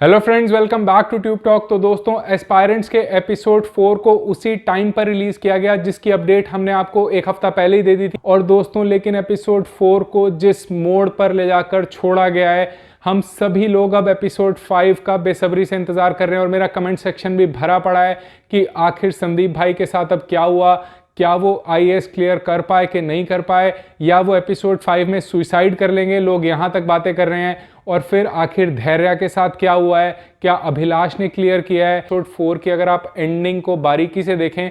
Hello friends, welcome back to Tube Talk. तो दोस्तों, aspirants के एपिसोड 4 को उसी टाइम पर रिलीज किया गया जिसकी अपडेट हमने आपको एक हफ्ता पहले ही दे दी थी। और दोस्तों, लेकिन एपिसोड 4 को जिस मोड़ पर ले जाकर छोड़ा गया है, हम सभी लोग अब एपिसोड 5 का बेसब्री से इंतजार कर रहे हैं। और मेरा कमेंट सेक्शन भी भरा पड़ा है कि आखिर संदीप भाई के साथ अब क्या हुआ, क्या वो आईएएस क्लियर कर पाए कि नहीं कर पाए, या वो एपिसोड 5 में सुसाइड कर लेंगे। लोग यहाँ तक बातें कर रहे हैं। और फिर आखिर धैर्य के साथ क्या हुआ है, क्या अभिलाष ने क्लियर किया है। एपिसोड 4 की अगर आप एंडिंग को बारीकी से देखें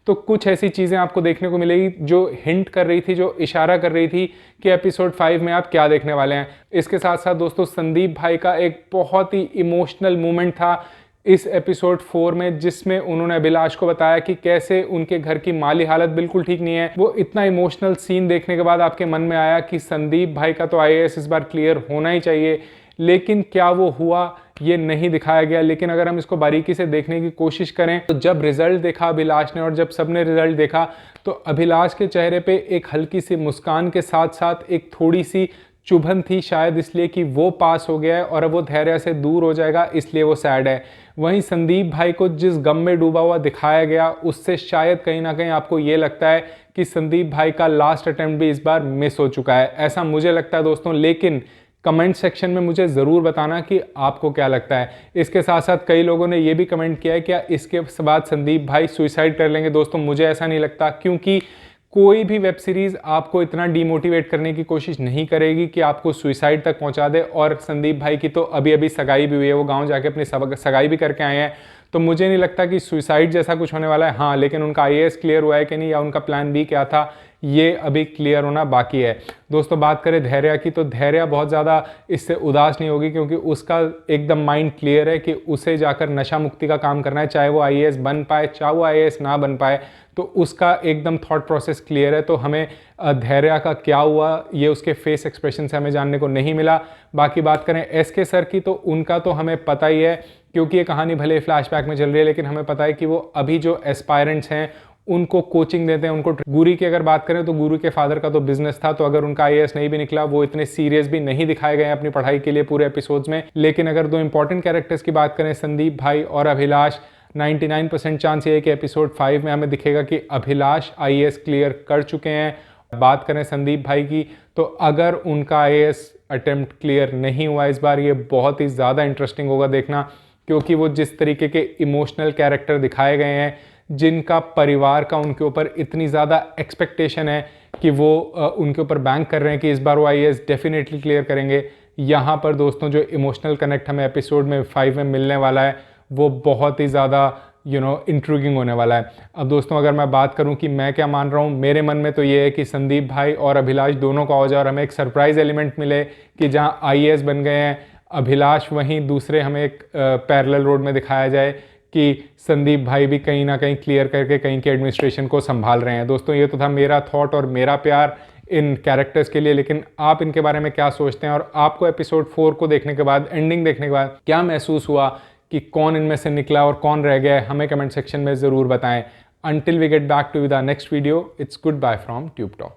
तो कुछ ऐसी चीज़ें आपको देखने को मिलेगी जो हिंट कर रही थी, जो इशारा कर रही थी कि एपिसोड 5 में आप क्या देखने वाले हैं। इसके साथ साथ दोस्तों, संदीप भाई का एक बहुत ही इमोशनल मोमेंट था इस एपिसोड 4 में, जिसमें उन्होंने अभिलाष को बताया कि कैसे उनके घर की माली हालत बिल्कुल ठीक नहीं है। वो इतना इमोशनल सीन देखने के बाद आपके मन में आया कि संदीप भाई का तो आईएएस इस बार क्लियर होना ही चाहिए, लेकिन क्या वो हुआ ये नहीं दिखाया गया। लेकिन अगर हम इसको बारीकी से देखने की कोशिश करें तो जब रिजल्ट देखा अभिलाष ने और जब सबने रिजल्ट देखा तो अभिलाष के चेहरे पे एक हल्की सी मुस्कान के साथ साथ एक थोड़ी सी चुभन थी, शायद इसलिए कि वो पास हो गया है और अब वो धैर्य से दूर हो जाएगा, इसलिए वो सैड है। वहीं संदीप भाई को जिस गम में डूबा हुआ दिखाया गया, उससे शायद कहीं ना कहीं आपको ये लगता है कि संदीप भाई का लास्ट अटेम्प्ट भी इस बार मिस हो चुका है, ऐसा मुझे लगता है दोस्तों। लेकिन कमेंट सेक्शन में मुझे ज़रूर बताना कि आपको क्या लगता है। इसके साथ साथ कई लोगों ने ये भी कमेंट किया है क्या इसके बाद संदीप भाई सुसाइड कर लेंगे। दोस्तों, मुझे ऐसा नहीं लगता, क्योंकि कोई भी वेब सीरीज़ आपको इतना डीमोटिवेट करने की कोशिश नहीं करेगी कि आपको सुसाइड तक पहुंचा दे। और संदीप भाई की तो अभी अभी सगाई भी हुई है, वो गांव जाके अपनी सगाई भी करके आए हैं। तो मुझे नहीं लगता कि सुसाइड जैसा कुछ होने वाला है। हाँ, लेकिन उनका आईएएस क्लियर हुआ है कि नहीं, या उनका प्लान बी क्या था, ये अभी क्लियर होना बाकी है। दोस्तों, बात करें धैर्य की तो धैर्य बहुत ज़्यादा इससे उदास नहीं होगी, क्योंकि उसका एकदम माइंड क्लियर है कि उसे जाकर नशा मुक्ति का काम करना है, चाहे वो आईएएस बन पाए चाहे वो आईएएस ना बन पाए। तो उसका एकदम थॉट प्रोसेस क्लियर है। तो हमें धैर्य का क्या हुआ ये उसके फेस एक्सप्रेशन से हमें जानने को नहीं मिला। बाकी बात करें एसके सर की तो उनका तो हमें पता ही है, क्योंकि ये कहानी भले फ्लैशबैक में चल रही है, लेकिन हमें पता है कि वो अभी जो एस्पायरेंट्स हैं उनको कोचिंग देते हैं, उनको। गुरी की अगर बात करें तो गुरु के फादर का तो बिजनेस था, तो अगर उनका आईएएस नहीं भी निकला, वो इतने सीरियस भी नहीं दिखाए गए हैं अपनी पढ़ाई के लिए पूरे एपिसोड्स में। लेकिन अगर दो इंपॉर्टेंट कैरेक्टर्स की बात करें, संदीप भाई और अभिलाष, 99% चांस ये है कि एपिसोड 5 में हमें दिखेगा कि अभिलाष आईएएस क्लियर कर चुके हैं। बात करें संदीप भाई की तो अगर उनका आईएएस अटेम्प्ट क्लियर नहीं हुआ इस बार, ये बहुत ही ज़्यादा इंटरेस्टिंग होगा देखना, क्योंकि वो जिस तरीके के इमोशनल कैरेक्टर दिखाए गए हैं, जिनका परिवार का उनके ऊपर इतनी ज़्यादा एक्सपेक्टेशन है कि वो उनके ऊपर बैंक कर रहे हैं कि इस बार वो आईएएस डेफिनेटली क्लियर करेंगे। यहाँ पर दोस्तों जो इमोशनल कनेक्ट हमें एपिसोड में 5 में मिलने वाला है वो बहुत ही ज़्यादा इंट्रिगिंग होने वाला है। अब दोस्तों, अगर मैं बात करूं कि मैं क्या मान रहा हूं, मेरे मन में तो ये है कि संदीप भाई और अभिलाष दोनों का हो जाए और हमें एक सरप्राइज एलिमेंट मिले कि जहां आईएएस बन गए हैं अभिलाष, वहीं दूसरे हमें एक पैरेलल रोड में दिखाया जाए कि संदीप भाई भी कहीं ना कहीं क्लियर करके कहीं के एडमिनिस्ट्रेशन को संभाल रहे हैं। दोस्तों, ये तो था मेरा थॉट और मेरा प्यार इन कैरेक्टर्स के लिए, लेकिन आप इनके बारे में क्या सोचते हैं और आपको एपिसोड 4 को देखने के बाद, एंडिंग देखने के बाद क्या महसूस हुआ कि कौन इनमें से निकला और कौन रह गया है, हमें कमेंट सेक्शन में ज़रूर बताएं। Until we get back to the next video, it's goodbye from Tube Talk.